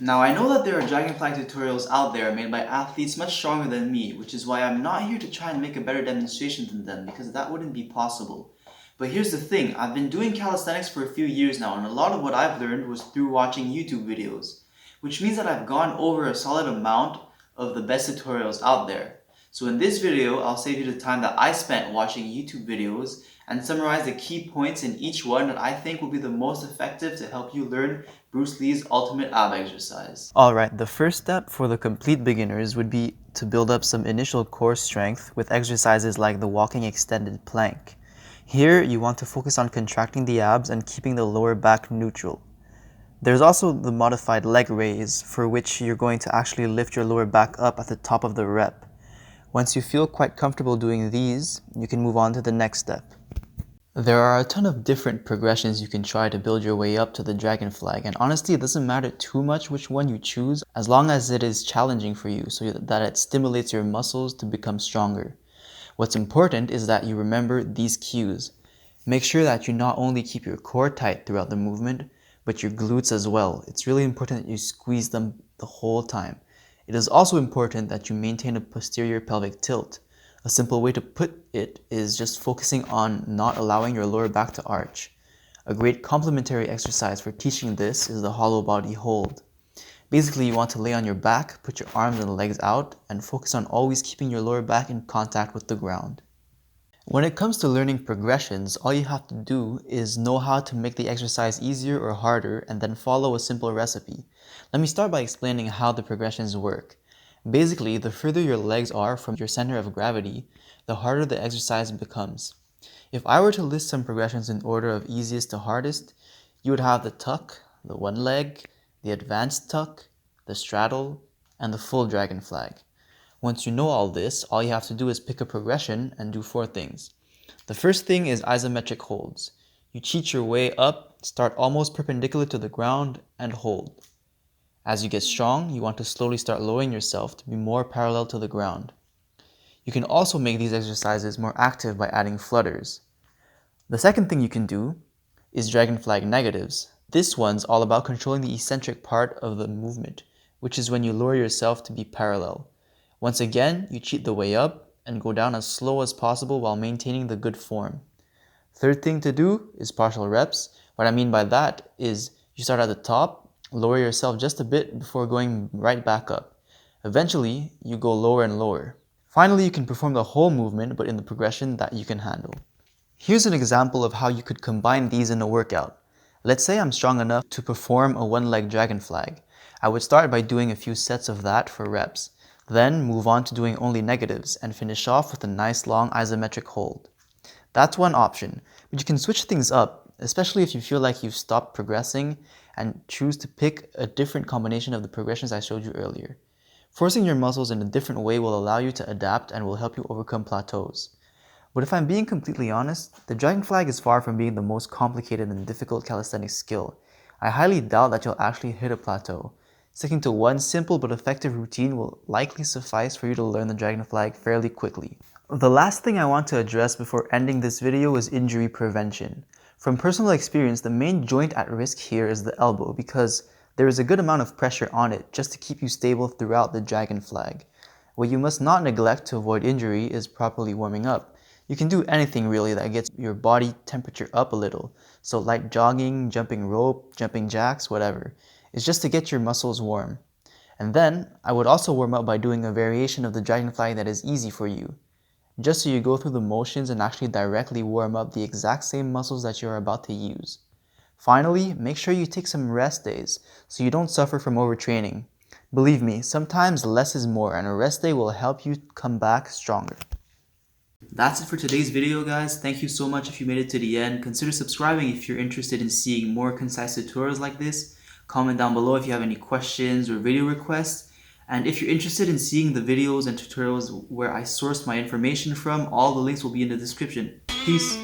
Now I know that there are dragonfly tutorials out there made by athletes much stronger than me, which is why I'm not here to try and make a better demonstration than them, because that wouldn't be possible. But here's the thing, I've been doing calisthenics for a few years now, and a lot of what I've learned was through watching YouTube videos, which means that I've gone over a solid amount of the best tutorials out there. So in this video, I'll save you the time that I spent watching YouTube videos and summarize the key points in each one that I think will be the most effective to help you learn Bruce Lee's ultimate ab exercise. Alright, the first step for the complete beginners would be to build up some initial core strength with exercises like the walking extended plank. Here, you want to focus on contracting the abs and keeping the lower back neutral. There's also the modified leg raise, for which you're going to actually lift your lower back up at the top of the rep. Once you feel quite comfortable doing these, you can move on to the next step. There are a ton of different progressions you can try to build your way up to the dragon flag, and honestly it doesn't matter too much which one you choose as long as it is challenging for you so that it stimulates your muscles to become stronger. What's important is that you remember these cues. Make sure that you not only keep your core tight throughout the movement, but your glutes as well. It's really important that you squeeze them the whole time. It is also important that you maintain a posterior pelvic tilt. A simple way to put it is just focusing on not allowing your lower back to arch. A great complementary exercise for teaching this is the hollow body hold. Basically, you want to lay on your back, put your arms and legs out, and focus on always keeping your lower back in contact with the ground. When it comes to learning progressions, all you have to do is know how to make the exercise easier or harder and then follow a simple recipe. Let me start by explaining how the progressions work. Basically, the further your legs are from your center of gravity, the harder the exercise becomes. If I were to list some progressions in order of easiest to hardest, you would have the tuck, the one leg, the advanced tuck, the straddle, and the full dragon flag. Once you know all this, all you have to do is pick a progression and do 4 things. The first thing is isometric holds. You cheat your way up, start almost perpendicular to the ground, and hold. As you get strong, you want to slowly start lowering yourself to be more parallel to the ground. You can also make these exercises more active by adding flutters. The second thing you can do is dragon flag negatives. This one's all about controlling the eccentric part of the movement, which is when you lower yourself to be parallel. Once again, you cheat the way up and go down as slow as possible while maintaining the good form. Third thing to do is partial reps. What I mean by that is you start at the top, lower yourself just a bit before going right back up. Eventually, you go lower and lower. Finally, you can perform the whole movement but in the progression that you can handle. Here's an example of how you could combine these in a workout. Let's say I'm strong enough to perform a one-leg dragon flag. I would start by doing a few sets of that for reps. Then move on to doing only negatives and finish off with a nice long isometric hold. That's one option, but you can switch things up, especially if you feel like you've stopped progressing and choose to pick a different combination of the progressions I showed you earlier. Forcing your muscles in a different way will allow you to adapt and will help you overcome plateaus. But if I'm being completely honest, the dragon flag is far from being the most complicated and difficult calisthenics skill. I highly doubt that you'll actually hit a plateau. Sticking to one simple but effective routine will likely suffice for you to learn the dragon flag fairly quickly. The last thing I want to address before ending this video is injury prevention. From personal experience, the main joint at risk here is the elbow because there is a good amount of pressure on it just to keep you stable throughout the dragon flag. What you must not neglect to avoid injury is properly warming up. You can do anything really that gets your body temperature up a little, so light jogging, jumping rope, jumping jacks, whatever. It's just to get your muscles warm. And then, I would also warm up by doing a variation of the dragon flag that is easy for you, just so you go through the motions and actually directly warm up the exact same muscles that you're about to use. Finally, make sure you take some rest days so you don't suffer from overtraining. Believe me, sometimes less is more and a rest day will help you come back stronger. That's it for today's video, guys. Thank you so much if you made it to the end. Consider subscribing if you're interested in seeing more concise tutorials like this. Comment down below if you have any questions or video requests. And if you're interested in seeing the videos and tutorials where I sourced my information from, all the links will be in the description. Peace!